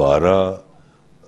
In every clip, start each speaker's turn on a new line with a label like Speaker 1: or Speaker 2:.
Speaker 1: 12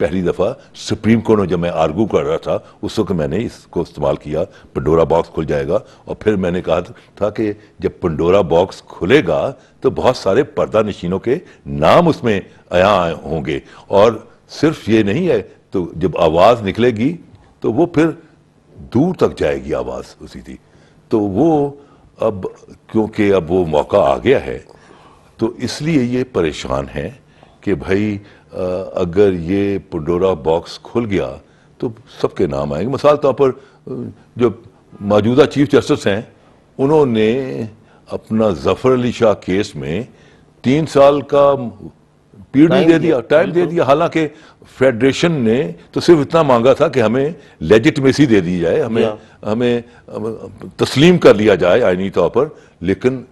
Speaker 1: پہلی دفعہ supreme court میں جب میں آرگو کر رہا تھا اس وقت میں نے اس کو استعمال کیا، پنڈورا باکس کھل جائے گا، اور پھر میں نے کہا تھا کہ جب پنڈورا باکس کھلے گا تو بہت سارے پردہ نشینوں کے نام اس میں عیاں ہوں گے، اور صرف یہ نہیں ہے، تو جب آواز نکلے گی تو وہ پھر دور تک جائے گی آواز اسی تھی. تو وہ اب کیونکہ اب وہ موقع آ گیا ہے تو اس لیے یہ پریشان ہیں کہ بھائی اگر یہ پنڈورا باکس کھل گیا تو سب کے نام آئیں گے. مثال طور پر جو موجودہ چیف جسٹس ہیں انہوں نے اپنا ظفر علی شاہ کیس میں 3 سال کا پیریڈ دے دیا، ٹائم دے دیا، حالانکہ فیڈریشن نے تو صرف اتنا مانگا تھا کہ ہمیں لیجٹمیسی دے دی جائے، ہمیں تسلیم کر لیا جائے آئینی طور پر. لیکن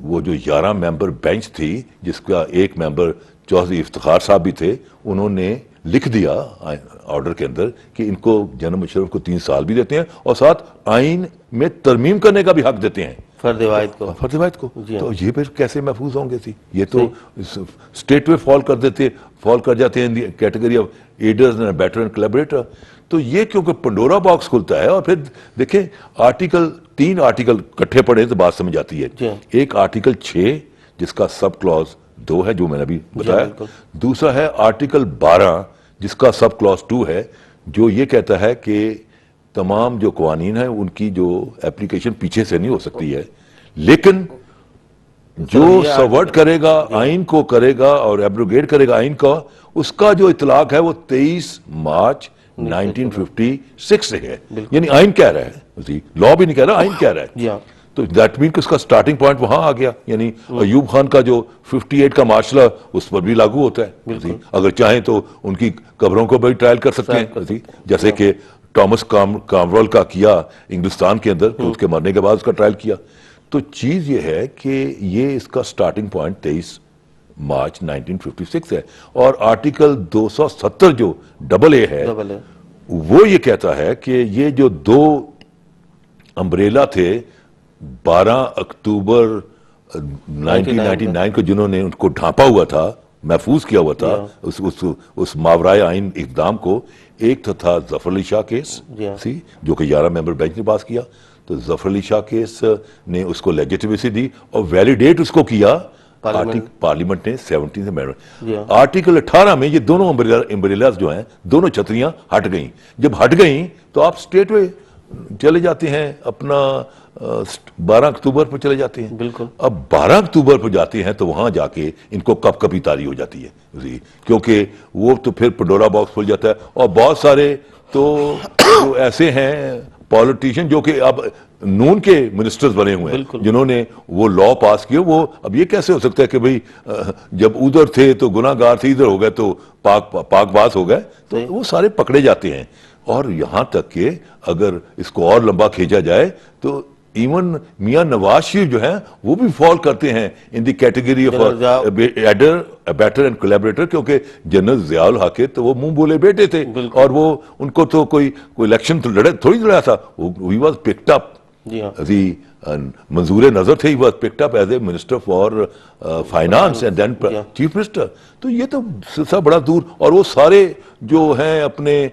Speaker 1: وہ جو 11 ممبر بینچ تھی جس کا ایک ممبر چوہدری افتخار صاحب بھی تھے، انہوں نے لکھ دیا آرڈر کے اندر کہ ان کو جنرل مشرف کو 3 سال بھی دیتے ہیں اور ساتھ آئین میں ترمیم کرنے کا بھی حق دیتے ہیں،
Speaker 2: فرد واحد کو.
Speaker 1: فرد واحد کو. تو یہ پھر کیسے محفوظ ہوں گے تھی؟ یہ تو اسٹیٹ وے فال کر جاتے ہیں in the category of aiders and abettor and collaborator. تو یہ کیونکہ پنڈورا باکس کھلتا ہے. اور پھر دیکھیں 3 آرٹیکل کٹھے پڑے تو بات سمجھ آتی ہے. ایک آرٹیکل 6 جس کا سب کلوز 2 ہے جو میں نے ابھی بتایا، دوسرا ہے آرٹیکل 12 جس کا سب کلوز 2 ہے جو یہ کہتا ہے کہ تمام جو قوانین ہیں ان کی جو اپلیکیشن پیچھے سے نہیں ہو سکتی ہے، لیکن جو سبورٹ کرے گا آئین کو کرے گا اور ایبروگیٹ کرے گا آئین کا، اس کا جو اطلاق ہے وہ 23 مارچ 1956 سے ہے. یعنی آئین کہہ رہا ہے، لا بھی نہیں کہہ رہا، آئین کہہ رہا ہے. تو دیٹ مین کہ اس کا سٹارٹنگ پوائنٹ وہاں آ گیا. یعنی ایوب خان کا جو 58 کا معاشرہ اس پر بھی لاگو ہوتا ہے. اگر چاہیں تو ان کی قبروں کو بھی ٹرائل کر سکتے ہیں، جیسے کہ ٹامس کامرول کا کیا انگلستان کے اندر، اس کے مرنے کے بعد اس کا ٹرائل کیا. تو چیز یہ ہے کہ یہ اس کا سٹارٹنگ پوائنٹ 23 مارچ 1956 ہے. اور آرٹیکل 270 جو AA ہے وہ یہ کہتا ہے کہ یہ جو 2 امبریلا تھے 12 اکتوبر 1999 کو جنہوں نے ان کو ڈھانپا ہوا تھا، محفوظ کیا ہوا تھا اس ماورائے آئین اقدام کو، ایک تو تھا ظفر علی شاہ کیس جو کہ 11 ممبر بینچ نے پاس کیا. تو ظفر علی شاہ کیس نے اس کو لیجٹمیسی دی اور ویلیڈیٹ اس کو کیا پارلیمنٹ نے 17 امندمنٹ. آرٹیکل 18 میں یہ دونوں امبریلاز جو ہیں، دونوں چھتریاں ہٹ گئیں. جب ہٹ گئیں تو آپ اسٹیٹ وے چلے جاتے ہیں، اپنا 12 اکتوبر پر چلے جاتے ہیں.
Speaker 2: بالکل.
Speaker 1: اب 12 اکتوبر پر جاتے ہیں تو وہاں جا کے ان کو کب کبھی تاری ہو جاتی ہے، کیونکہ وہ تو پھر پنڈورا باکس کھل جاتا ہے. اور بہت سارے تو جو ایسے ہیں پالیٹیشین جو کہ اب نون کے منسٹرز بنے ہوئے ہیں جنہوں نے وہ لا پاس کیے، وہ اب یہ کیسے ہو سکتا ہے کہ بھئی جب ادھر تھے تو گناہ گار تھے، ادھر ہو گئے تو پاک باز ہو گئے. تو وہ سارے پکڑے جاتے ہیں. اور یہاں تک کہ اگر اس کو اور لمبا کھینچا جائے تو ایون میاں نواز شریف جو ہیں وہ بھی فال کرتے ہیں in the category of aider abettor and collaborator, کیونکہ جنرل ضیاء الحق تو وہ منہ بولے بیٹے تھے اور وہ ان کو تو کوئی الیکشن تو تھوڑی لڑا تھا. ہی واز پکڈ اپ، منظور نظر تھے، he was picked up as a minister for finance and then chief minister. تو یہ تو سب بڑا دور. اور وہ سارے جو ہیں اپنے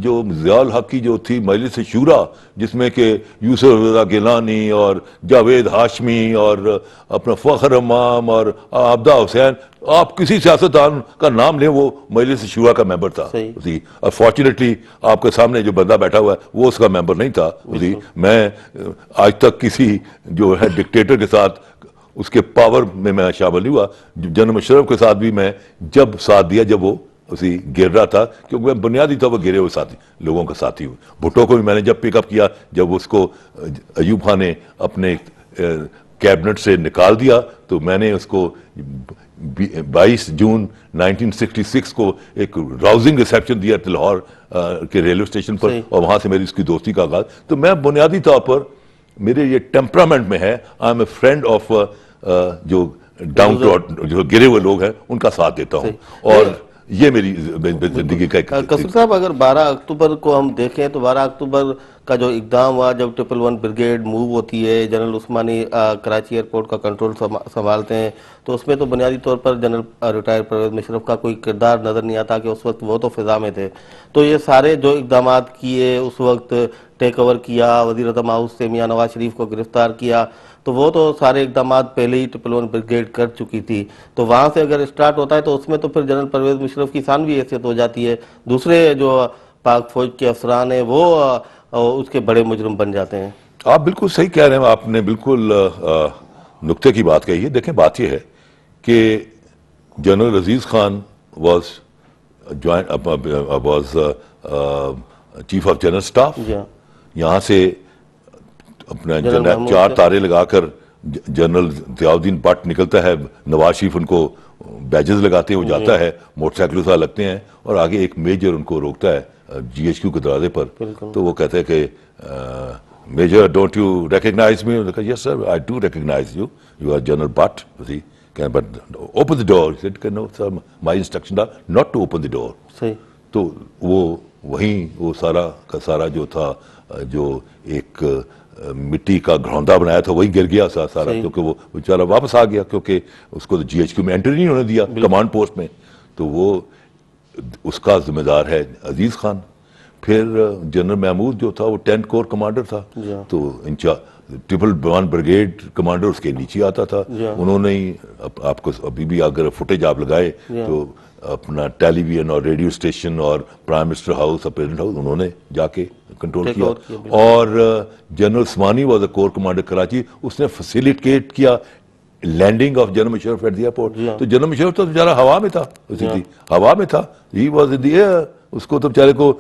Speaker 1: جو ضیاء الحق کی جو تھی مجلس شورا جس میں کہ یوسف رضا گیلانی اور جاوید ہاشمی اور اپنا فخر امام اور عابدہ حسین، آپ کسی سیاستدان کا نام لیں وہ مجلس شورا کا ممبر تھا. فارچونیٹلی آپ کے سامنے جو بندہ بیٹھا ہوا ہے وہ اس کا ممبر نہیں تھا. میں آج تک کسی جو ہے ڈکٹیٹر کے ساتھ اس کے پاور میں شامل نہیں ہوا. جنرل مشرف کے ساتھ بھی میں جب ساتھ دیا جب وہ اسی گر رہا تھا، کیونکہ میں بنیادی طور پر گرے ہوئے ساتھی لوگوں کا ساتھی ہوں. بھٹو کو بھی میں نے جب پک اپ کیا جب اس کو ایوب خان نے اپنے کیبنٹ سے نکال دیا تو میں نے اس کو 22 جون 1966 کو ایک راؤزنگ ریسیپشن دیا لاہور کے ریلوے اسٹیشن پر، اور وہاں سے میری اس کی دوستی کا آغاز. تو میں بنیادی طور پر میرے یہ ٹیمپرامنٹ میں ہے، I am a friend of جو ڈاؤن ٹو جو گرے ہوئے لوگ ہیں ان کا ساتھ دیتا ہوں. اور یہ میری زندگی کا ایک
Speaker 2: قصور صاحب اگر 12 اکتوبر کو ہم دیکھیں تو 12 اکتوبر کا جو اقدام ہوا جب 111 بریگیڈ موو ہوتی ہے، جنرل عثمانی کراچی ایئرپورٹ کا کنٹرول سنبھالتے ہیں، تو اس میں تو بنیادی طور پر جنرل ریٹائر پرویز مشرف کا کوئی کردار نظر نہیں آتا کہ اس وقت وہ تو فضا میں تھے. تو یہ سارے جو اقدامات کیے اس وقت، ٹیک اوور کیا، وزیر اعظم ہاؤس سے میاں نواز شریف کو گرفتار کیا، تو وہ تو سارے اقدامات پہلے ہی 111 بریگیڈ کر چکی تھی. تو وہاں سے اگر اسٹارٹ ہوتا ہے تو اس میں تو پھر جنرل پرویز مشرف کی ثانوی حیثیت ہو جاتی ہے، دوسرے جو پاک فوج کے افسران ہیں وہ اس کے بڑے مجرم بن جاتے ہیں.
Speaker 1: آپ بالکل صحیح کہہ رہے ہیں، آپ نے بالکل نقطے کی بات کہی ہے. دیکھیں بات یہ ہے کہ general Aziz Khan was chief of general staff. یہاں سے اپنا 4 تارے لگا کر جنرل ضیاء الدین بٹ نکلتا ہے، نواز شریف ان کو بیجز لگاتے ہیں، وہ جاتا ہے، موٹر سائیکل سے لگتے ہیں، اور آگے ایک میجر ان کو روکتا ہے GHQ کے دروازے پر. تو وہ کہتے ہیں کہ major don't you recognize me? Yes sir I do recognize you, you are general Butt. But open the door. No sir my instruction are not to open the door. تو وہ وہیں وہ سارا کا سارا جو تھا، جو ایک مٹی کا گھروندا بنایا تھا وہی گر گیا سارا، کیونکہ وہ بیچارہ واپس آ گیا، کیونکہ اس کو GHQ میں انٹری نہیں ہونے دیا کمانڈ پوسٹ میں. تو وہ اس کا ذمہ دار ہے عزیز خان. پھر جنرل محمود جو تھا وہ 10 کور کمانڈر تھا، تو 111 بریگیڈ کمانڈر اس کے نیچے آتا تھا. انہوں نے ہی آپ کو ابھی بھی اگر فوٹیج آپ لگائے تو اپنا ٹیلی ویژن اور ریڈیو اسٹیشن اور پرائم منسٹر ہاؤس اور پریزیڈنٹ ہاؤس انہوں نے جا کے کنٹرول کیا. اور general Usmani was a corps commander Karachi, اس نے فیسیلیٹیٹ کیا landing of general Musharraf at the airport. تو جنرل مشرف تو بیچارہ ہوا میں تھا، ہوا میں تھا، he was in the year. اس کو تو بیچارے کو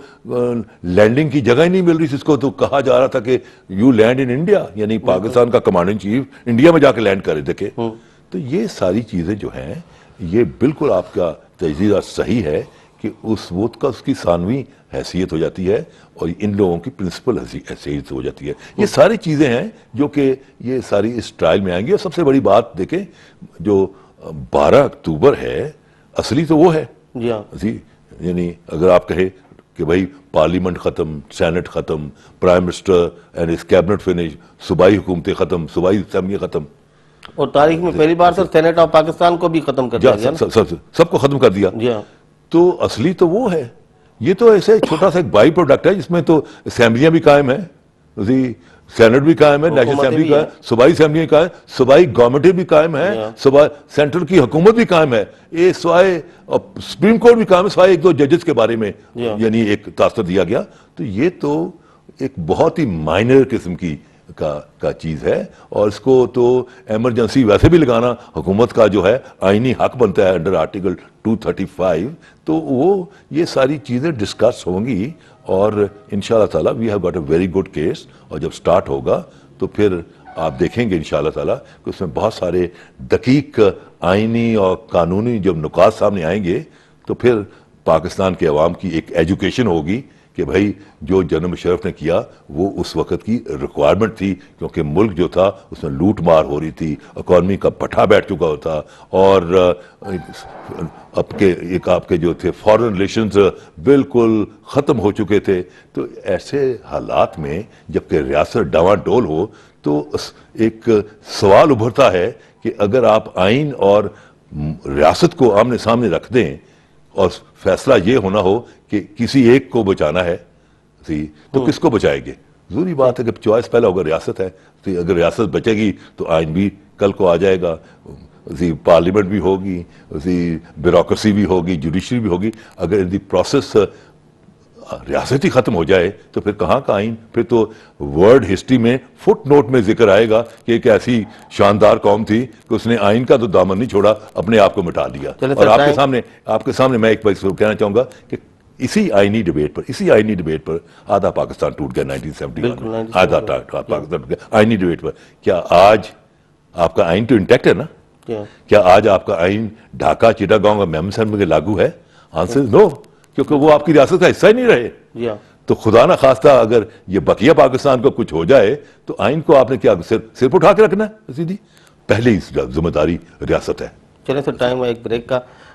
Speaker 1: لینڈنگ کی جگہ ہی نہیں مل رہی تھی. اس کو تو کہا جا رہا تھا کہ یو لینڈ ان انڈیا، یعنی پاکستان کا کمانڈر ان چیف انڈیا میں جا کے لینڈ کرے. دیکھے تو یہ ساری چیزیں جو ہیں، یہ بالکل آپ کا تجزیہ صحیح ہے کہ اس وقت کا اس کی ثانوی حیثیت ہو جاتی ہے اور ان لوگوں کی پرنسپل حیثیت ہو جاتی ہے. یہ ساری چیزیں ہیں جو کہ یہ ساری اس ٹرائل میں آئیں گی. اور سب سے بڑی بات دیکھیں، جو 12 اکتوبر ہے اصلی تو وہ ہے جی. یعنی اگر آپ کہیں کہ بھائی پارلیمنٹ ختم، سینٹ ختم، prime minister and his cabinet finish, صوبائی حکومتیں ختم، صوبائی اسمبلیاں ختم،
Speaker 2: اور تاریخ میں پہلی بار سر سینٹ آف پاکستان کو بھی ختم کر دیا گیا،
Speaker 1: سب کو ختم کر دیا. تو اصلی تو وہ ہے. یہ تو ایسے چھوٹا سا ایک بائی پروڈکٹ ہے جس میں تو اسمبلیاں بھی قائم ہیں، سینٹ بھی قائم ہے، نیشنل اسمبلی کا ہے، صوبائی اسمبلیاں قائم، صوبائی گورنمنٹیں بھی قائم ہیں، سینٹرل کی حکومت بھی قائم ہے. یہ سوائے سپریم کورٹ بھی قائم ہے، سوائے 1-2 ججز کے بارے میں یعنی ایک تاثر دیا گیا. تو یہ تو ایک بہت ہی مائنر قسم کی کا چیز ہے. اور اس کو تو ایمرجنسی ویسے بھی لگانا حکومت کا جو ہے آئینی حق بنتا ہے انڈر آرٹیکل 235. تو وہ یہ ساری چیزیں ڈسکس ہوں گی اور انشاءاللہ تعالیٰ we have got a very good case. اور جب سٹارٹ ہوگا تو پھر آپ دیکھیں گے انشاءاللہ تعالیٰ کہ اس میں بہت سارے دقیق آئینی اور قانونی جب نکات سامنے آئیں گے تو پھر پاکستان کے عوام کی ایک ایجوکیشن ہوگی کہ بھائی جو جنرل مشرف نے کیا وہ اس وقت کی ریکوائرمنٹ تھی، کیونکہ ملک جو تھا اس میں لوٹ مار ہو رہی تھی، اکانومی کا پٹھا بیٹھ چکا ہوتا، اور آپ کے جو تھے فارن ریلیشنز بالکل ختم ہو چکے تھے. تو ایسے حالات میں جب کہ ریاست ڈاواں ڈول ہو تو ایک سوال ابھرتا ہے کہ اگر آپ آئین اور ریاست کو آمنے سامنے رکھ دیں اور فیصلہ یہ ہونا ہو کہ کسی ایک کو بچانا ہے تو کس کو بچائیں گے؟ ضروری بات ہے کہ چوائس پہلا ہوگا ریاست ہے. اگر ریاست بچے گی تو آئین بھی کل کو آ جائے گا، پارلیمنٹ بھی ہوگی، بیوروکریسی بھی ہوگی، جوڈیشری بھی ہوگی. اگر ان دی پروسیس ریاست ہی ختم ہو جائے تو پھر کہاں کا آئین؟ پھر تو ورلڈ ہسٹری میں فٹ نوٹ میں ذکر آئے گا کہ ایک ایسی شاندار قوم تھی کہ اس نے آئین کا تو دامن نہیں چھوڑا، اپنے آپ کو مٹا دیا. اور آپ کے سامنے میں ایک بات کہنا چاہوں گا کہ اسی آئینی ڈبیٹ پر آدھا پاکستان ٹوٹ گیا 1971 میں، آدھا پاکستان ٹوٹ گیا آئینی ڈبیٹ پر. کیا آج آپ کا آئین تو انٹیکٹ ہے نا؟ کیا آج آپ کا آئین ڈھاکہ، چٹاگانگ اور میمسن میں لاگو ہے؟ آنسر نو، کیونکہ وہ آپ کی ریاست کا حصہ ہی نہیں رہے. تو خدا نہ خواستہ اگر یہ بقیہ پاکستان کو کچھ ہو جائے تو آئین کو آپ نے کیا سر پہ اٹھا کے رکھنا ہے؟ پہلی ذمہ داری ریاست ہے.
Speaker 2: چلیں سر ٹائم ہے ایک بریک کا.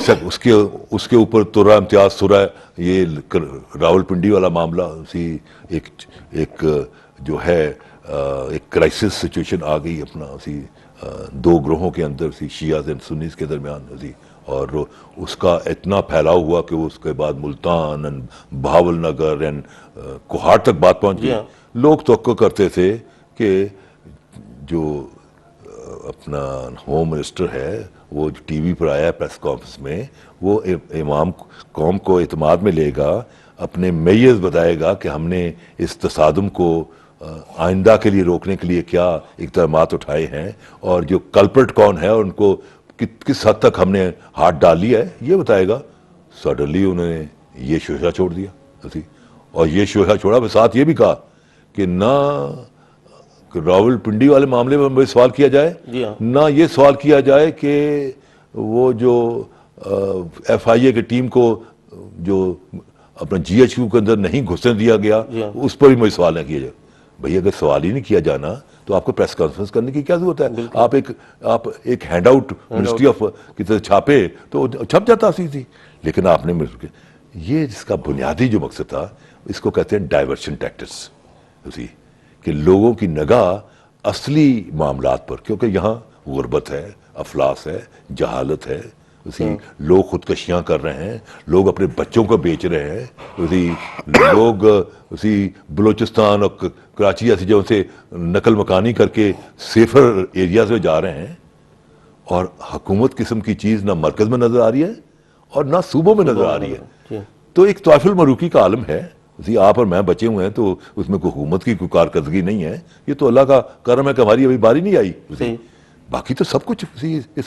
Speaker 1: اس کے اوپر ترا امتیاز ترا یہ راولپنڈی والا معاملہ ایک جو ہے ایک کرائسس سچویشن آ گئی اپنا دو گروہوں کے اندر شیعہ اینڈ سنیز کے درمیان اور اس کا اتنا پھیلاؤ ہوا کہ اس کے بعد ملتان اینڈ بہاول نگر اینڈ کوہاڑ تک بات پہنچ گئی. لوگ توقع کرتے تھے کہ جو اپنا ہوم منسٹر ہے وہ ٹی وی پر آیا پریس کانفرنس میں, وہ امام قوم کو اعتماد میں لے گا, اپنے میئرز بتائے گا کہ ہم نے اس تصادم کو آئندہ کے لیے روکنے کے لیے کیا اقدامات اٹھائے ہیں اور جو کلپرٹ کون ہے اور ان کو کس حد تک ہم نے ہاتھ ڈال لیا ہے یہ بتائے گا. سڈنلی انہوں نے یہ شوشہ چھوڑ دیا اور یہ شوشہ چھوڑا, ساتھ یہ بھی کہا کہ نہ راول پنڈی والے معاملے میں سوال کیا جائے, نہ یہ سوال کیا جائے کہ وہ جو ایف آئی اے کی ٹیم کو جو اپنا جی ایچ کیو کے اندر نہیں گھسنے دیا گیا اس پر بھی مجھے سوال نہ کیا جائے. بھئی اگر سوال ہی نہیں کیا جانا تو آپ کو پریس کانفرنس کرنے کی کیا ضرورت ہے؟ آپ ایک ہینڈ آؤٹ منسٹری آف کی طرح چھاپے تو چھپ جاتا تھی, لیکن آپ نے یہ جس کا بنیادی جو مقصد تھا اس کو کہتے ہیں ڈائیورشن ٹیکٹکس, کہ لوگوں کی نگاہ اصلی معاملات پر, کیونکہ یہاں غربت ہے, افلاس ہے, جہالت ہے, لوگ خودکشیاں کر رہے ہیں, لوگ اپنے بچوں کو بیچ رہے ہیں, لوگ بلوچستان اور کراچی ایسی جگہوں سے نقل مکانی کر کے سیفر ایریاز میں جا رہے ہیں, اور حکومت قسم کی چیز نہ مرکز میں نظر آ رہی ہے اور نہ صوبوں میں نظر آ رہی ہے. تو ایک طائف الملوکی کا عالم ہے, آپ اور میں بچے ہوئے ہیں تو اس میں کوئی حکومت کی کوئی کارکردگی نہیں ہے, یہ تو اللہ کا کرم ہے کہ ہماری ابھی باری نہیں آئی. باقی تو سب کچھ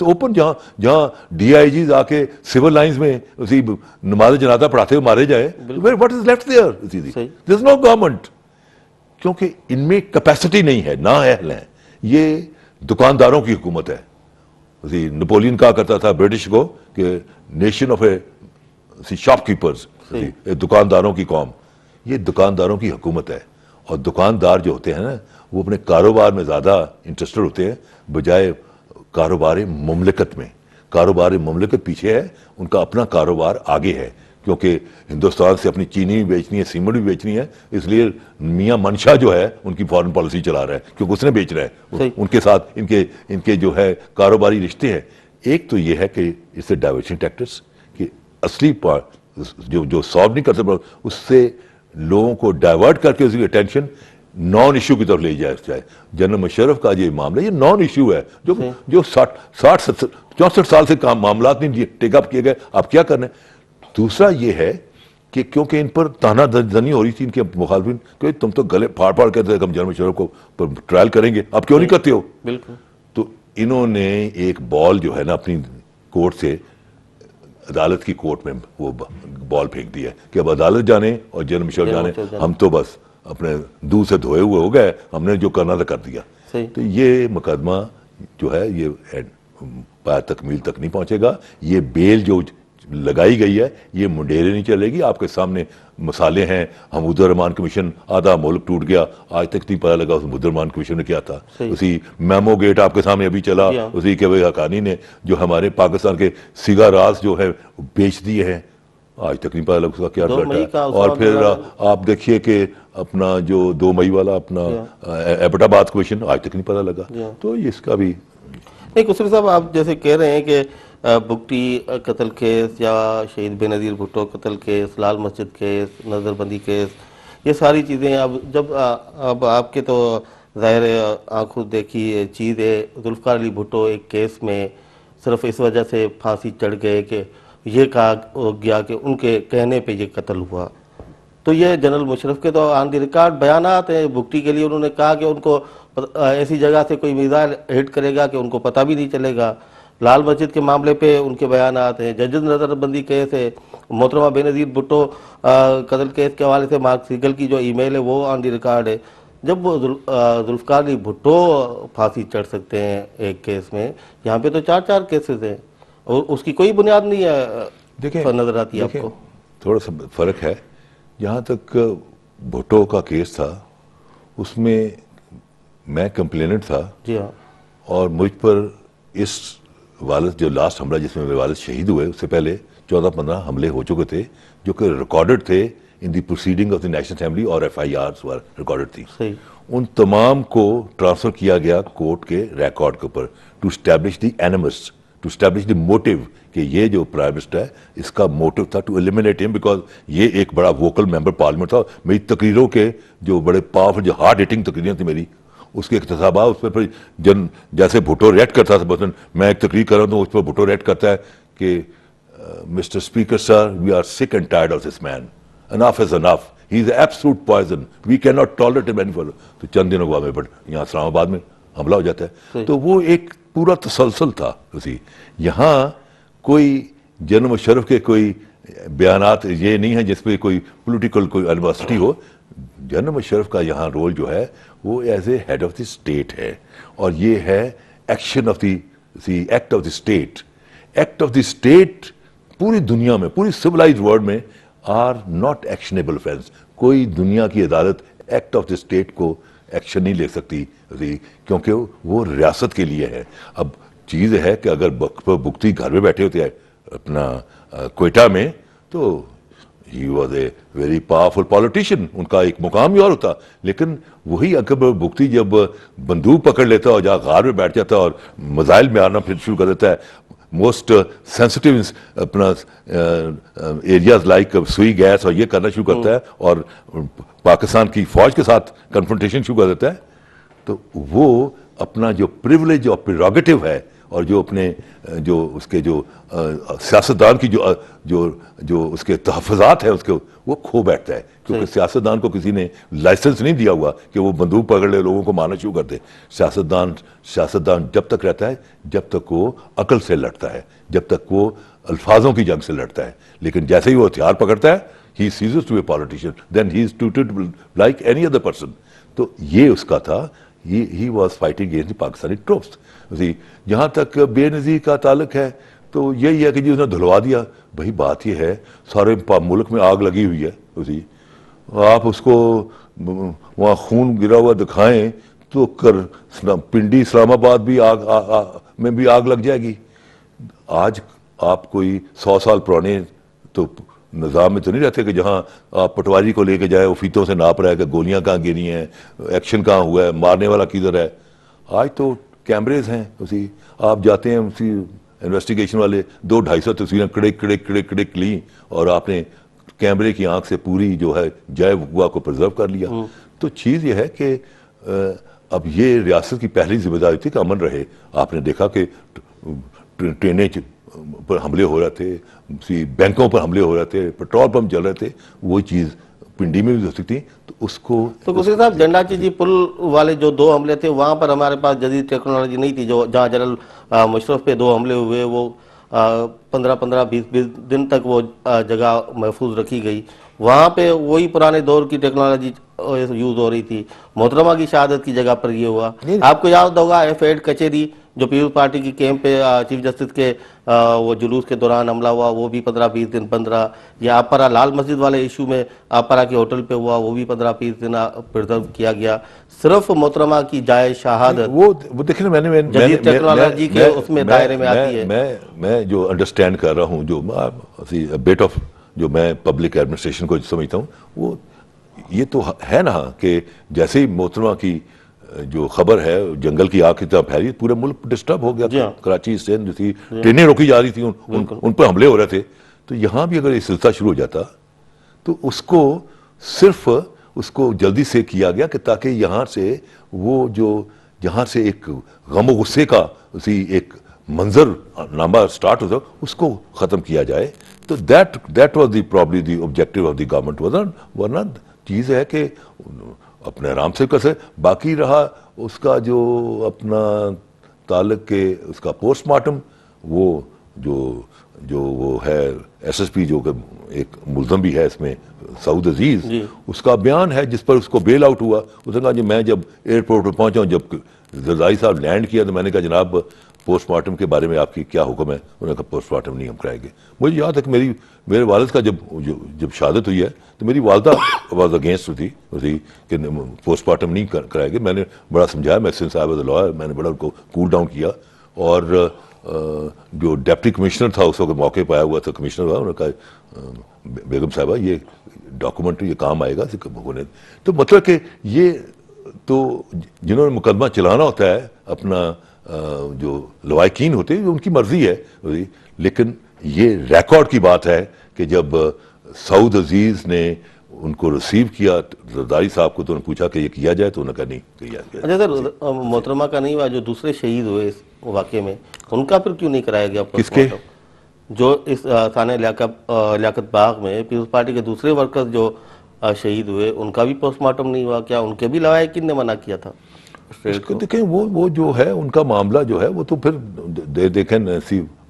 Speaker 1: اوپن, جہاں ڈی آئی جیز آ کے سول لائنز میں نماز جنازہ پڑھاتے ہوئے مارے جائے, what is left there? There is no government. کیونکہ ان میں کیپیسٹی نہیں ہے, نہ اہل ہیں. یہ دکانداروں کی حکومت ہے. نپولین کہا کرتا تھا برٹش کو کہ nation of a shop keepers, دکانداروں کی قوم. یہ دکانداروں کی حکومت ہے, اور دکاندار جو ہوتے ہیں نا وہ اپنے کاروبار میں زیادہ انٹرسٹڈ ہوتے ہیں بجائے کاروبار مملکت میں. کاروبار مملکت پیچھے ہے, ان کا اپنا کاروبار آگے ہے, کیونکہ ہندوستان سے اپنی چینی بھی بیچنی ہے, سیمنٹ بھی بیچنی ہے, اس لیے میاں منشا جو ہے ان کی فارن پالیسی چلا رہا ہے کیونکہ اس نے بیچ رہا ہے, ان کے ساتھ ان کے جو ہے کاروباری رشتے ہیں. ایک تو یہ ہے کہ اس سے ڈائیورشن ٹیکٹکس کہ اصلی جو سالو نہیں کرتے اس سے لوگوں کو ڈائیورٹ کر کے اس کی اٹینشن نان ایشو کی طرف لے جائے. جنرل مشرف کا یہ معاملہ یہ نان ایشو ہے, جو 64 سال سے معاملات نہیں ٹیک اپ کیے گئے, آپ کیا کرنا ہے. دوسرا یہ ہے کہ کیونکہ ان پر تانا زنی ہو رہی تھی ان کے مخالفین کہ تم تو گلے پھاڑ پھاڑ کہتے ہم جنرل مشرف کو ٹرائل کریں گے, آپ کیوں نہیں کرتے ہو؟
Speaker 2: بالکل.
Speaker 1: تو انہوں نے ایک بال جو ہے نا اپنی کورٹ سے عدالت کی کورٹ میں وہ بال پھینک دیا کہ اب عدالت جانے اور جنرل مشرف جانے, ہم تو بس اپنے دودھ سے دھوئے ہوئے ہو گئے, ہم نے جو کرنا تھا کر دیا. تو یہ مقدمہ جو ہے یہ پایہ تکمیل تک نہیں پہنچے گا. یہ بیل جو لگائی گئی ہے یہ منڈیرے نہیں چلے گی. آپ کے سامنے مثالیں ہیں, حمود الرحمان کمیشن, آدھا ملک ٹوٹ گیا, آج تک نہیں پتہ لگا اس حمود الرحمان کمیشن نے کیا تھا. اسی میمو گیٹ آپ کے سامنے ابھی چلا, اسی کے حقانی نے جو ہمارے پاکستان کے سگا راز جو ہے بیچ دیے ہیں, آج تک نہیں پتہ لگا اس کا کیا ریزلٹ ہے. اور پھر آپ دیکھیے کہ اپنا جو 2 مئی والا اپنا ایبٹ آباد کمیشن, آج تک نہیں پتہ لگا. تو اس کا بھی
Speaker 2: نہیں. خسرو صاحب آپ جیسے کہہ رہے ہیں کہ بگٹی قتل کیس یا شہید بے نظیر بھٹو قتل کیس, لال مسجد کیس, نظر بندی کیس, یہ ساری چیزیں اب آپ کے تو ظاہر آنکھوں دیکھی چیز ہے. ذوالفقار علی بھٹو ایک کیس میں صرف اس وجہ سے پھانسی چڑھ گئے کہ یہ کہا گیا کہ ان کے کہنے پہ یہ قتل ہوا. تو یہ جنرل مشرف کے تو آن دی ریکارڈ بیانات ہیں. بگٹی کے لیے انہوں نے کہا کہ ان کو ایسی جگہ سے کوئی میزائل ہٹ کرے گا کہ ان کو پتہ بھی نہیں چلے گا. لال مسجد کے معاملے پہ ان کے بیانات ہیں. ججز نظر بندی کیس ہے, محترمہ بے نظیر بھٹو قتل کیس کے حوالے سے مارک سیگل کی جو ای میل ہے وہ آن دی ریکارڈ ہے. جب وہ ذوالفقار علی بھٹو پھانسی چڑھ سکتے ہیں ایک کیس میں, یہاں پہ تو 4 کیسز ہیں اور اس کی کوئی بنیاد نہیں ہے.
Speaker 1: دیکھیں
Speaker 2: نظر آتی ہے آپ کو
Speaker 1: تھوڑا سا فرق ہے. جہاں تک بھٹو کا کیس تھا اس میں کمپلیننٹ تھا,
Speaker 2: جی ہاں,
Speaker 1: اور مجھ پر اس والد جو لاسٹ حملہ جس میں میرے والد شہید ہوئے اس سے پہلے 14-15 حملے ہو چکے تھے جو کہ ریکارڈڈ تھے in the proceeding of the national assembly, اور FIRs ریکارڈڈ تھی.
Speaker 2: صحیح.
Speaker 1: ان تمام کو ٹرانسفر کیا گیا کورٹ کے ریکارڈ کے اوپر to establish the animus, to establish the motive, کہ یہ جو پرائم منسٹر ہے اس کا موٹیو تھا ٹو ایلیمینیٹ ہم, بیکاز یہ ایک بڑا ووکل ممبر پارلیمنٹ تھا. میری تقریروں کے جو بڑے پاورفل, جو ہارڈ ہٹنگ تقریریں تھیں میری, اس کے اقتصابات اس پہ جیسے بھٹو ریٹ کرتا تھا, مثلاً میں ایک تقریر کر رہا ہوں تو اس پر بھٹو ریٹ کرتا ہے کہ mister speaker sir, we are sick and tired of this man, enough is enough, he is absolute poison, we can not tolerate him any further. تو چند دنوں بعد میں یہاں اسلام آباد میں حملہ ہو جاتا ہے. تو وہ ایک پورا تسلسل تھا اسی. یہاں کوئی جنرل مشرف کے کوئی بیانات یہ نہیں ہیں جس پہ کوئی پولیٹیکل کوئی اینیورسٹی ہو. جنرل مشرف کا یہاں رول جو ہے وہ as a head of the state ہے, اور یہ ہے action of the act of the state. Act of the state پوری دنیا میں, پوری سویلائزڈ ورلڈ میں آر ناٹ ایکشنیبل فرینڈس. کوئی دنیا کی عدالت ایکٹ آف دی اسٹیٹ کو ایکشن نہیں لے سکتی, کیونکہ وہ ریاست کے لیے ہے. اب چیز ہے کہ اگر بگٹی گھر میں بیٹھے ہوتے ہیں اپنا کوئٹہ میں, تو he was a very powerful politician, ان کا ایک مقام ہی اور ہوتا. لیکن وہی اکبر بگٹی جب بندوق پکڑ لیتا ہے اور جہاں غار میں بیٹھ جاتا ہے اور میزائل میں آنا پھر شروع کر دیتا ہے, موسٹ سینسٹیو اپنا ایریاز لائک سوئی گیس اور یہ کرنا شروع کرتا ہے, اور پاکستان کی فوج کے ساتھ کنفرنٹیشن شروع کر دیتا ہے, تو وہ اپنا جو پریولیج اور پریروگیٹو ہے, اور جو اپنے جو اس کے جو سیاستدان کی جو اس کے تحفظات ہیں اس کے, وہ کھو بیٹھتا ہے. کیونکہ سیاستدان کو کسی نے لائسنس نہیں دیا ہوا کہ وہ بندوق پکڑ لے لوگوں کو مارنا شروع کر دے. سیاستدان جب تک رہتا ہے جب تک وہ عقل سے لڑتا ہے, جب تک وہ الفاظوں کی جنگ سے لڑتا ہے. لیکن جیسے ہی وہ ہتھیار پکڑتا ہے, he ceases to be a politician, then he is treated like any other person. تو یہ اس کا تھا. He was fighting against the Pakistani troops. جہاں تک بے نظیر کا تعلق ہے تو یہی ہے کہ جی اس نے دھلوا دیا. بھائی بات یہ ہے سارے ملک میں آگ لگی ہوئی ہے, آپ اس کو وہاں خون گرا ہوا دکھائیں تو پنڈی اسلام آباد بھی میں بھی آگ لگ جائے گی. آج آپ کوئی 100 سال پرانے تو نظام میں تو نہیں رہتے کہ جہاں آپ پٹواری کو لے کے جائے وہ فیتوں سے ناپ رہا ہے کہ گولیاں کہاں گری ہیں, ایکشن کہاں ہوا ہے, مارنے والا کدھر ہے. آج تو کیمریز ہیں, آپ جاتے ہیں اسی انویسٹیگیشن والے 200-250 تصویریں کڑک لی, اور آپ نے کیمرے کی آنکھ سے پوری جو ہے جائے وقوع کو پرزرو کر لیا. تو چیز یہ ہے کہ اب یہ ریاست کی پہلی ذمہ داری تھی کہ امن رہے. آپ نے دیکھا کہ ٹرینیں پر حملے ہو رہے تھے, بینکوں پر حملے ہو رہے تھے, پیٹرول پمپ جل رہے تھے, وہی چیز پنڈی میں بھی ہو سکتی. تو اس کو
Speaker 2: تو کسی صاحب جنڈا چیزی پل والے جو 2 حملے تھے وہاں پر ہمارے پاس جدید ٹیکنالوجی نہیں تھی. جو جہاں جنرل مشرف پہ 2 حملے ہوئے وہ 15-20 دن تک وہ جگہ محفوظ رکھی گئی. وہاں پہ وہی پرانے دور کی ٹیکنالوجی یوز ہو رہی تھی. محترمہ کی شہادت کی جگہ پر یہ ہوا. آپ کو یاد ہوگا F8 کچہری جو پیپلز پارٹی کی کیمپ پہ چیف جسٹس کے وہ جلوس کے دوران حملہ ہوا, وہ بھی 15-20 دن 15. یا آپرا لال مسجد والے ایشو میں آپرا کے ہوٹل پہ ہوا, وہ بھی 15-20 دن پرزرو کیا گیا. صرف محترمہ کی جائے شہادت
Speaker 1: وہ دیکھیں میں نے
Speaker 2: جدید ٹیکنالوجی کے اس میں دائرے میں آتی ہے.
Speaker 1: میں جو انڈرسٹینڈ کر رہا ہوں, جو بیٹ آف جو میں پبلک ایڈمنسٹریشن کو سمجھتا ہوں, وہ یہ تو ہے نا کہ جیسے ہی محترمہ کی جو خبر ہے جنگل کی آگ کی طرح پھیلی, پورے ملک ڈسٹرب ہو گیا. کراچی اسٹینڈ جو تھی ٹرینیں روکی جا رہی تھیں, ان پر حملے ہو رہے تھے. تو یہاں بھی اگر یہ سلسلہ شروع ہو جاتا تو اس کو صرف اس کو جلدی سے کیا گیا کہ تاکہ یہاں سے وہ جو جہاں سے ایک غم و غصے کا ایک منظر نامہ سٹارٹ ہوتا اس کو ختم کیا جائے. تو that was the probably the objective of the government. ورنہ چیز ہے کہ اپنے آرام سے کیسے باقی رہا اس کا جو اپنا تعلق کے اس کا پوسٹ مارٹم, وہ جو وہ ہے SSP جو کہ ایک ملزم بھی ہے اس میں سعود عزیز, اس کا بیان ہے جس پر اس کو بیل آؤٹ ہوا. اس نے کہا جی میں جب ایئرپورٹ پر پہنچا ہوں, جب زرزائی صاحب لینڈ کیا تو میں نے کہا جناب پوسٹ مارٹم کے بارے میں آپ کی کیا حکم ہے. انہوں نے کہا پوسٹ مارٹم نہیں ہم کرائیں گے. مجھے یاد ہے کہ میرے والد کا جب شہادت ہوئی ہے تو میری والدہ واز اگینسٹ تھی کہ پوسٹ مارٹم نہیں کرائیں گے. میں نے بڑا سمجھایا, میں صاحب لوئر, میں نے بڑا ان کو کول ڈاؤن کیا, اور جو ڈپٹی کمشنر تھا اس وقت موقع پہ آیا ہوا تھا کمشنر ہوا، انہوں نے کہا بیگم صاحبہ یہ ڈاکومنٹ یہ کام آئے گا ہونے، تو مطلب کہ یہ تو جنہوں نے مقدمہ چلانا ہوتا ہے اپنا جو لوائقین ہوتے ہیں ان کی مرضی ہے، لیکن یہ ریکارڈ کی بات ہے کہ جب سعود عزیز نے ان کو ریسیو کیا زرداری صاحب کو تو انہوں نے پوچھا کہ یہ کیا جائے تو انہوں نے کہا نہیں کیا جائے۔
Speaker 2: اچھا سر، محترمہ کا نہیں ہوا، جو دوسرے شہید ہوئے اس واقعے میں ان کا پھر کیوں نہیں کرایا گیا
Speaker 1: کس کے؟
Speaker 2: جو اس ثانیہ لیاقت باغ میں پیپلز پارٹی کے دوسرے ورکر جو شہید ہوئے ان کا بھی پوسٹ مارٹم نہیں ہوا؟ کیا ان کے بھی لوائقین نے منع کیا تھا؟
Speaker 1: دیکھیں وہ جو ہے ان کا معاملہ جو ہے وہ تو پھر دیکھیں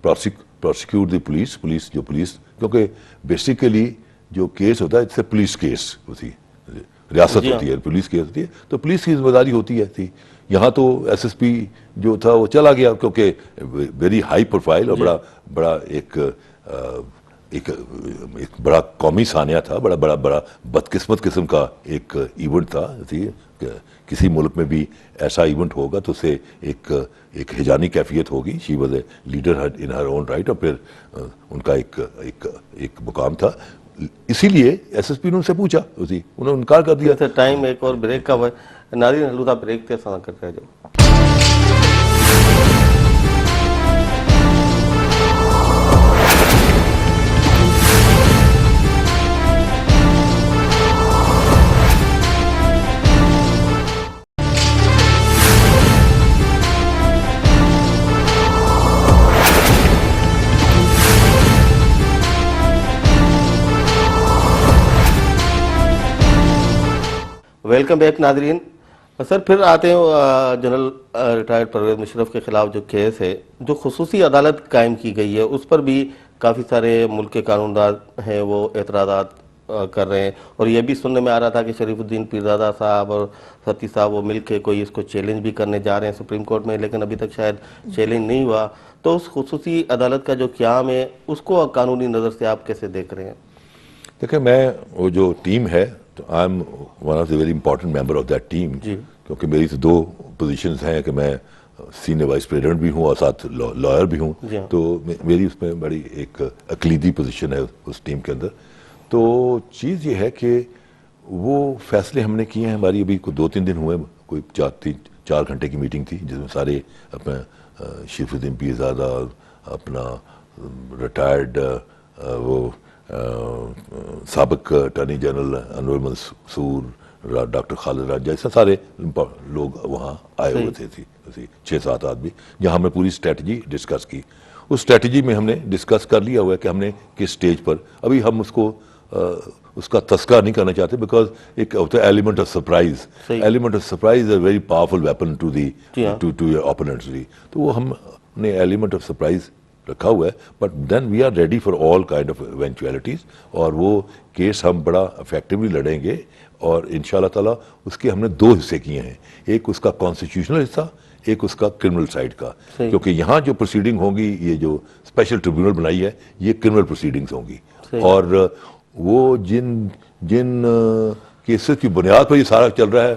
Speaker 1: پروسیکیوٹ دی پولیس جو پولیس، کیونکہ بیسیکلی جو کیس ہوتا ہے اس پولیس کیس ہوتی ہے، ریاست ہوتی ہے، پولیس کیس ہوتی ہے، تو پولیس کی ذمہ داری ہوتی ہے تھی۔ یہاں تو ایس ایس پی جو تھا وہ چلا گیا کیونکہ ویری ہائی پروفائل اور بڑا ایک بڑا قومی ثانیہ تھا، بڑا بدقسمت قسم کا ایک ایونٹ تھا۔ کسی ملک میں بھی ایسا ایونٹ ہوگا تو اسے ایک ہجانی کیفیت ہوگی۔ She was a leader in Hare own right, اور پھر ان کا ایک مقام تھا، اسی لیے ایس ایس پی نے ان سے پوچھا، انہوں نے انکار کر دیا۔
Speaker 2: ٹائم ایک اور بریک کا ناظرین حلودہ بریک تے سنا کرتے ہیں جو ویلکم بیک ناظرین۔ سر پھر آتے ہیں جنرل ریٹائرڈ پرویز مشرف کے خلاف جو کیس ہے، جو خصوصی عدالت قائم کی گئی ہے، اس پر بھی کافی سارے ملک کے قانون داز ہیں وہ اعتراضات کر رہے ہیں، اور یہ بھی سننے میں آ رہا تھا کہ شریف الدین پیرزادہ صاحب اور ستی صاحب وہ مل کے کوئی اس کو چیلنج بھی کرنے جا رہے ہیں سپریم کورٹ میں، لیکن ابھی تک شاید چیلنج نہیں ہوا۔ تو اس خصوصی عدالت کا جو قیام ہے اس کو قانونی نظر سے آپ کیسے دیکھ رہے ہیں؟
Speaker 1: دیکھیں میں وہ جو ٹیم ہے تو I am one of the very important member of that team, کیونکہ میری تو دو پوزیشنز ہیں کہ میں سینئر وائس پریزیڈنٹ بھی ہوں اور ساتھ لائر بھی ہوں، تو میری اس میں بڑی ایک اقلیدی پوزیشن ہے اس ٹیم کے اندر۔ تو چیز یہ ہے کہ وہ فیصلے ہم نے کیے ہیں، ہماری ابھی کوئی 2-3 دن ہوئے، کوئی 4 گھنٹے کی میٹنگ تھی جس میں سارے اپنا شریف الدین پیرزادہ، اپنا ریٹائرڈ وہ سابق اٹارنی جنرل انور منصور، ڈاکٹر خالد راجہ، ایسے سارے لوگ وہاں آئے ہوئے تھے، 6-7 آدمی، جہاں ہم نے پوری اسٹریٹجی ڈسکس کی۔ اس اسٹریٹجی میں ہم نے ڈسکس کر لیا ہوا ہے کہ ہم نے کس سٹیج پر، ابھی ہم اس کا تذکرہ نہیں کرنا چاہتے، بیکاز ایک ہوتا ہے element of surprise, element of surprise is a very powerful weapon to your opponents, تو وہ ہم نے ایلیمنٹ آف سرپرائز رکھا ہوا ہے، but then we are ready for all kind of eventualities, اور وہ کیس ہم بڑا افیکٹولی لڑیں گے، اور ان شاء اللہ تعالیٰ اس کے ہم نے 2 حصے کیے ہیں، ایک اس کا کانسٹیٹیوشنل حصہ، ایک اس کا کرمنل سائڈ کا، کیونکہ یہاں جو پروسیڈنگ ہوں گی، یہ جو اسپیشل ٹریبیونل بنائی ہے یہ کرمنل پروسیڈنگز ہوں گی، اور وہ جن کیسز کی بنیاد پر یہ سارا چل رہا ہے،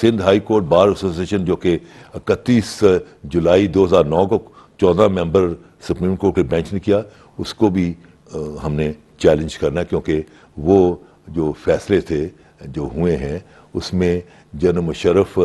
Speaker 1: Sindh high court bar association جو کہ 31 جولائی 2009 کو 14 ممبر سپریم کورٹ کے بینچ نے کیا، اس کو بھی ہم نے چیلنج کرنا ہے، کیونکہ وہ جو فیصلے تھے جو ہوئے ہیں اس میں جنرل مشرف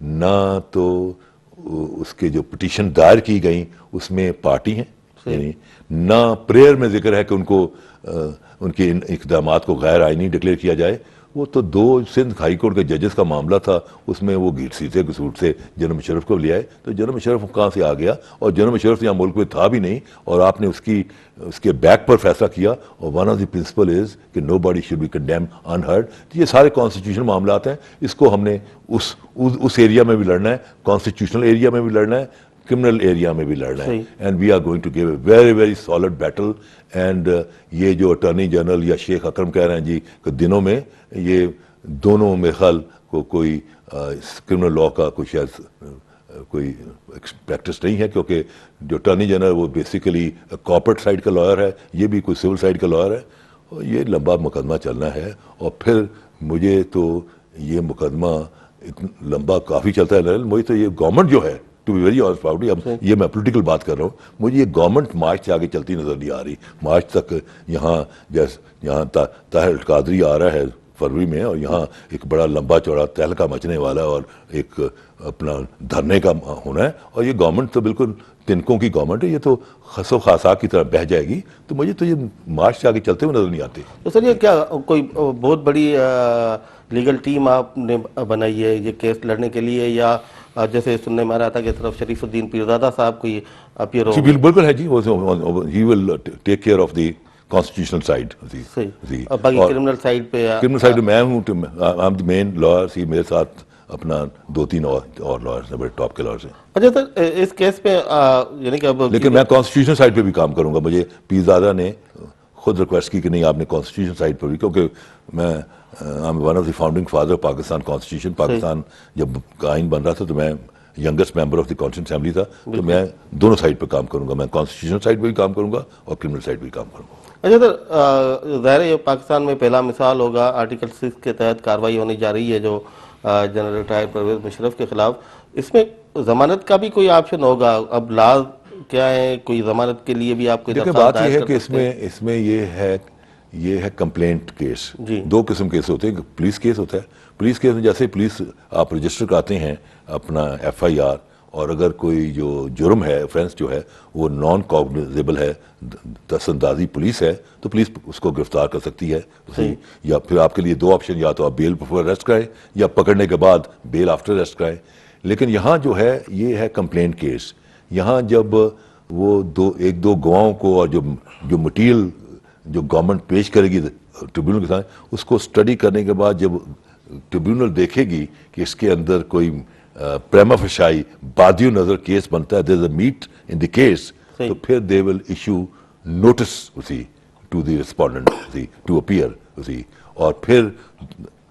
Speaker 1: نہ تو اس کے جو پٹیشن دائر کی گئیں اس میں پارٹی ہیں، یعنی نہ پریئر میں ذکر ہے کہ ان کے اقدامات کو غیر آئینی ڈکلیئر کیا جائے۔ وہ تو 2 سندھ ہائی کورٹ کے ججز کا معاملہ تھا، اس میں وہ گھیٹ سے قصور سے جنرل مشرف کو لے آئے، تو جنرل مشرف کہاں سے آ گیا، اور جنرل مشرف یہاں ملک میں تھا بھی نہیں، اور آپ نے اس کے بیک پر فیصلہ کیا، اور one of the principal is کہ no body should be condemned unheard. یہ سارے کانسٹیٹیوشنل معاملات ہیں، اس کو ہم نے اس ایریا میں بھی لڑنا ہے، کانسٹیٹیوشنل ایریا میں بھی لڑنا ہے، کرمنل ایریا میں بھی لڑنا ہے، and we are going to give a very very solid battle. And یہ جو اٹارنی جنرل یا شیخ اکرم کہہ رہے ہیں جی کہ دنوں میں یہ دونوں میرے خیال کو کوئی کرمنل لا کا کوئی پریکٹس نہیں ہے، کیونکہ جو اٹارنی جنرل وہ بیسیکلی کارپوریٹ سائڈ کا لائر ہے، یہ بھی کوئی سول سائڈ کا لائر ہے، اور یہ لمبا مقدمہ چلنا ہے، اور پھر مجھے تو یہ مقدمہ اتنا لمبا کافی چلتا ہے، مجھے تو یہ گورنمنٹ جو ہے to be very honest proudly. اب یہ میں پولیٹیکل بات کر رہا ہوں. مجھے یہ گورنمنٹ مارچ سے آگے چلتی نظر نہیں آ رہی. مارچ تک یہاں طاہر القادری آ رہا ہے فروری میں, اور یہاں ایک بڑا لمبا چوڑا تہلکہ مچنے والا اور ایک اپنا دھرنے کا ہونا ہے, اور یہ گورنمنٹ تو بالکل تنکوں کی گورنمنٹ ہے, یہ تو خس و خاصا کی طرح بہہ جائے گی. تو مجھے تو یہ مارچ سے آگے چلتے ہوئے نظر نہیں آتے.
Speaker 2: تو سر یہ کیا کوئی بہت بڑی لیگل ٹیم آپ نے بنائی ہے یہ کیس لڑنے کے لیے, یا جیسے سننے میں آ رہا تھا کہ طرف شریف الدین پیرزادہ صاحب کوئی اپیئر ہو؟
Speaker 1: جی بالکل ہے جی, he will take care of the constitutional side.
Speaker 2: صحیح. اور باقی کرمنل سائڈ پہ
Speaker 1: کرمنل سائڈ میں ہوں, I am the main lawyer. میرے ساتھ اپنا 2-3 اور لائرس ہیں, بڑے ٹاپ کے لائرس ہیں.
Speaker 2: اچھا سر, اس کیس پہ یعنی کہ اب
Speaker 1: لیکن میں کانسٹیٹیوشن سائڈ پہ بھی کام کروں گا. مجھے پیرزادہ نے خود ریکویسٹ کی کہ نہیں آپ نے کانسٹیٹیوشن سائڈ پر بھی, کیونکہ میں one of the founding father Pakistan constitution. Pakistan جب آئین بن رہا تھا تو میں youngest member of the constitution assembly تھا, تو میں دونوں سائڈ پہ کام کروں گا. میں کانسٹیٹیوشن سائڈ پہ بھی کام کروں گا اور کرمنل سائڈ پہ بھی کام کروں گا.
Speaker 2: اچھا سر, ظاہر ہے یہ پاکستان میں پہلا مثال ہوگا, آرٹیکل 6 کے تحت کارروائی ہونے جا رہی ہے جو جنرل ریٹائر پرویز مشرف کے خلاف. اس میں ضمانت کا بھی کوئی آپشن ہوگا؟ اب لاز کیا ہے, کوئی ضمانت کے لیے بھی آپ کو
Speaker 1: دیکھیں بات یہ ہے کہ اس میں یہ ہے کمپلینٹ کیس. دو قسم کیس ہوتے ہیں. پولیس کیس ہوتا ہے. پولیس کیس میں جیسے پولیس آپ رجسٹر کراتے ہیں اپنا FIR, اور اگر کوئی جو جرم ہے, آفینس جو ہے وہ نان کاگنیزیبل ہے, دست اندازی پولیس ہے, تو پولیس اس کو گرفتار کر سکتی ہے. یا پھر آپ کے لیے 2 آپشن, یا تو آپ بیل بفور اریسٹ کرائیں یا پکڑنے کے بعد بیل آفٹر اریسٹ کرائیں. لیکن یہاں جو ہے یہ ہے کمپلینٹ کیس. یہاں جب وہ 1-2 گواہوں کو اور جو مٹیریل جو گورنمنٹ پیش کرے گی ٹریبیونل کے سامنے, اس کو اسٹڈی کرنے کے بعد جب ٹریبیونل دیکھے گی کہ اس کے اندر کوئی پریما فشائی بادی نظر کیس بنتا ہے, دیر از اے میٹ ان دی کیس, تو پھر they will issue notice to the respondent to appear. اور پھر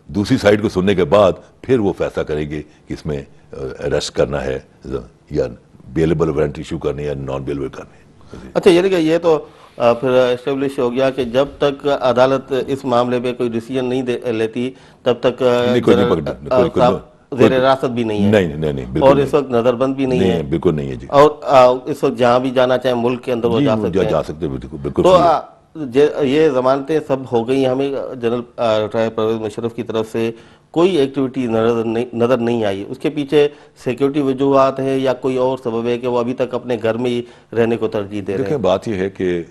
Speaker 1: دوسری سائڈ کو سننے کے بعد پھر وہ فیصلہ کریں گے کہ اس میں اریسٹ کرنا ہے یا بیلیبل وارنٹ ایشو کرنے یا نان بیلیبل کرنے.
Speaker 2: اچھا, یعنی کہ یہ تو پھر اسٹیبلش ہو گیا کہ جب تک عدالت اس معاملے پہ کوئی ڈیسیجن نہیں لیتی تب تک زیر حراست بھی نہیں ہے,
Speaker 1: نہیں,
Speaker 2: اور اس وقت نظر بند بھی نہیں ہے,
Speaker 1: بالکل نہیں ہے جی.
Speaker 2: اور اس وقت جہاں بھی جانا چاہیں ملک کے اندر وہ جا سکتے ہیں.
Speaker 1: بالکل.
Speaker 2: تو یہ ضمانتیں سب ہو گئی. ہمیں جنرل ریٹائر پرویز مشرف کی طرف سے کوئی ایکٹیویٹی نظر نہیں آئی. اس کے پیچھے سیکیورٹی وجوہات ہیں یا کوئی اور سبب ہے کہ وہ ابھی تک اپنے گھر میں ہی رہنے کو ترجیح دے رہے ہیں؟
Speaker 1: دیکھیں بات یہ ہے کہ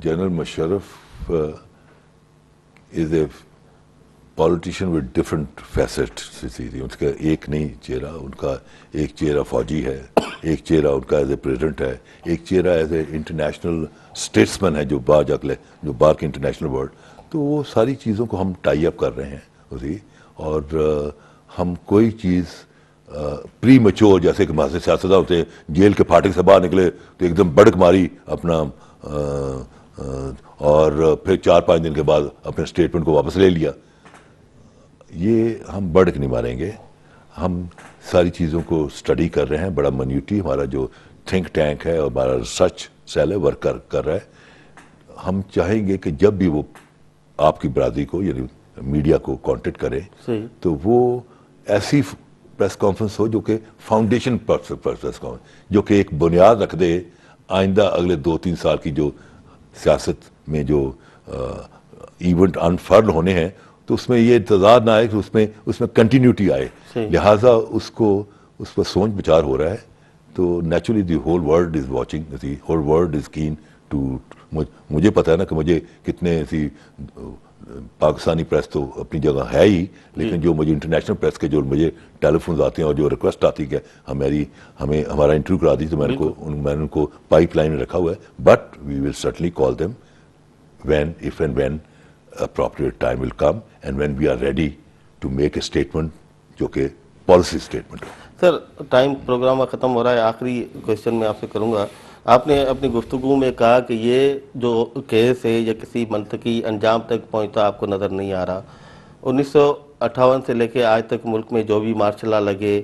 Speaker 1: general Musharraf is a politician with different facets. ان کا ایک نہیں چہرہ, ان کا ایک چہرہ فوجی ہے, ایک چہرہ ان کا ایز اے پریزیڈنٹ ہے, ایک چہرہ ایز اے انٹرنیشنل اسٹیٹسمین ہے جو باہر کے انٹرنیشنل ورلڈ. تو وہ ساری چیزوں کو ہم ٹائی اپ کر رہے ہیں, اور ہم کوئی چیز پری میچور, جیسے کہ ہمارے سیاستدان ہوتے ہیں, جیل کے پھاٹک سے باہر نکلے تو ایک دم بڑک ماری اپنا, اور پھر 4-5 دن کے بعد اپنے اسٹیٹمنٹ کو واپس لے لیا. یہ ہم بڑک نہیں ماریں گے. ہم ساری چیزوں کو اسٹڈی کر رہے ہیں. بڑا منیوٹی ہمارا جو تھنک ٹینک ہے اور ہمارا ریسرچ سیل ہے ورک کر رہا ہے. ہم چاہیں گے کہ جب بھی وہ آپ کی برادری کو یعنی میڈیا کو کانٹیکٹ کرے تو وہ ایسی پریس کانفرنس ہو جو کہ فاؤنڈیشن پریس کانفرنس, جو کہ ایک بنیاد رکھ دے آئندہ اگلے 2-3 سال کی جو سیاست میں جو ایونٹ انفرل ہونے ہیں, تو اس میں یہ انتظار نہ آئے کہ اس میں کنٹینیوٹی آئے. لہٰذا اس پر سوچ بچار ہو رہا ہے. تو naturally the whole world is watching, the whole world is keen to. مجھے پتہ ہے نا کہ مجھے کتنے پاکستانی پریس تو اپنی جگہ ہے ہی, لیکن جو مجھے انٹرنیشنل پریس کے جو مجھے ٹیلی فونز آتے ہیں اور جو ریکویسٹ آتی ہے کہ ہمیں ہمارا انٹرویو کرا دی, تو میں نے ان کو پائپ لائن میں رکھا ہوا ہے. But we will certainly call them when if and when appropriate time will come and when we are ready to make a statement جو کہ پالیسی اسٹیٹمنٹ ہو.
Speaker 2: سر ٹائم پروگرام کا ختم ہو رہا ہے, آخری کوشچن میں آپ سے کروں گا. آپ نے اپنی گفتگو میں کہا کہ یہ جو کیس ہے یہ کسی منطقی انجام تک پہنچتا آپ کو نظر نہیں آ رہا. 1958 سے لے کے آج تک ملک میں جو بھی مارشل لا لگے,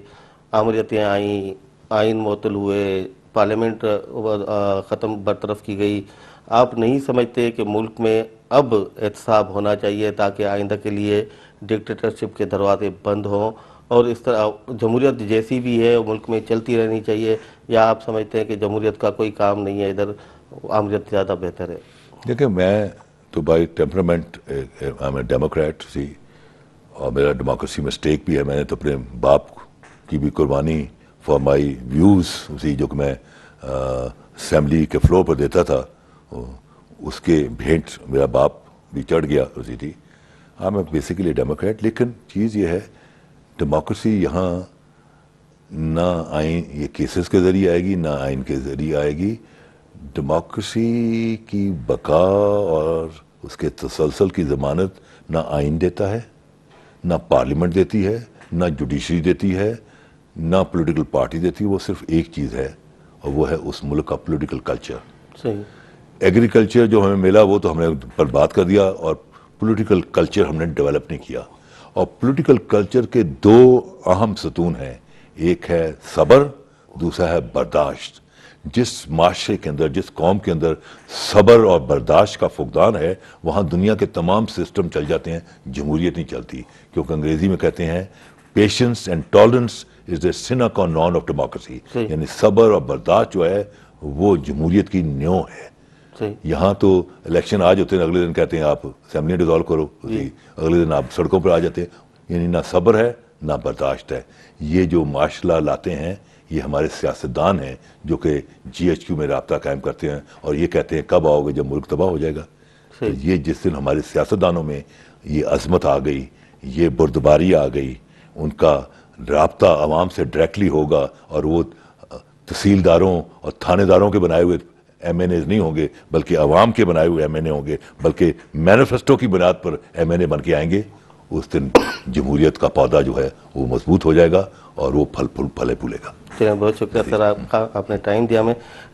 Speaker 2: آمریتیں آئیں, آئین معطل ہوئے, پارلیمنٹ ختم برطرف کی گئی, آپ نہیں سمجھتے کہ ملک میں اب احتساب ہونا چاہیے تاکہ آئندہ کے لیے ڈکٹیٹرشپ کے دروازے بند ہوں اور اس طرح جمہوریت جیسی بھی ہے ملک میں چلتی رہنی چاہیے، یا آپ سمجھتے ہیں کہ جمہوریت کا کوئی کام نہیں ہے، ادھر آمریت زیادہ بہتر ہے؟
Speaker 1: دیکھیں میں تو بائی ٹیمپرامنٹ ڈیموکریٹ سی، اور میرا ڈیموکریسی میں اسٹیک بھی ہے. میں نے تو اپنے باپ کی بھی قربانی فار مائی ویوز اسی جو کہ میں اسمبلی کے فلور پر دیتا تھا، اس کے بھینٹ میرا باپ بھی چڑھ گیا اسی تھی. ہاں میں بیسیکلی ڈیموکریٹ، لیکن چیز یہ ہے ڈیموکریسی یہاں نہ آئین یہ کیسز کے ذریعے آئے گی، نہ آئین کے ذریعے آئے گی. ڈیموکریسی کی بقا اور اس کے تسلسل کی ضمانت نہ آئین دیتا ہے، نہ پارلیمنٹ دیتی ہے، نہ جوڈیشری دیتی ہے، نہ پولیٹیکل پارٹی دیتی ہے. وہ صرف ایک چیز ہے، اور وہ ہے اس ملک کا پولیٹیکل کلچر.
Speaker 2: صحیح.
Speaker 1: ایگریکلچر جو ہمیں ملا وہ تو ہم نے برباد کر دیا، اور پولیٹیکل کلچر ہم نے ڈیولپ نہیں کیا. اور پولیٹیکل کلچر کے دو اہم ستون ہیں، ایک ہے صبر، دوسرا ہے برداشت. جس معاشرے کے اندر، جس قوم کے اندر صبر اور برداشت کا فقدان ہے، وہاں دنیا کے تمام سسٹم چل جاتے ہیں، جمہوریت نہیں چلتی. کیونکہ انگریزی میں کہتے ہیں patience and tolerance is a sine qua non of democracy. یعنی صبر اور برداشت جو ہے وہ جمہوریت کی نیو ہے. یہاں تو الیکشن آج ہوتے ہیں، اگلے دن کہتے ہیں آپ اسمبلی ڈیزالو کرو، اگلے دن آپ سڑکوں پر آ جاتے ہیں. یعنی نہ صبر ہے نہ برداشت ہے. یہ جو معاشرہ لاتے ہیں یہ ہمارے سیاستدان ہیں جو کہ جی ایچ کیو میں رابطہ قائم کرتے ہیں اور یہ کہتے ہیں کب آؤ گے جب ملک تباہ ہو جائے گا. تو یہ جس دن ہمارے سیاستدانوں میں یہ عظمت آ گئی، یہ بردباری آ گئی، ان کا رابطہ عوام سے ڈائریکٹلی ہوگا، اور وہ تحصیلداروں اور تھانے داروں کے بنائے ہوئے ایم این ایز نہیں ہوں گے بلکہ عوام کے بنائے ہوئے ایم این اے ہوں گے، بلکہ مینیفیسٹو کی بنیاد پر ایم این اے بن کے آئیں گے. اس دن جمہوریت کا پودا جو ہے وہ مضبوط ہو جائے گا اور وہ پھلے پھولے گا.
Speaker 2: چلیے بہت شکریہ سر آپ کا، آپ نے ٹائم دیا. میں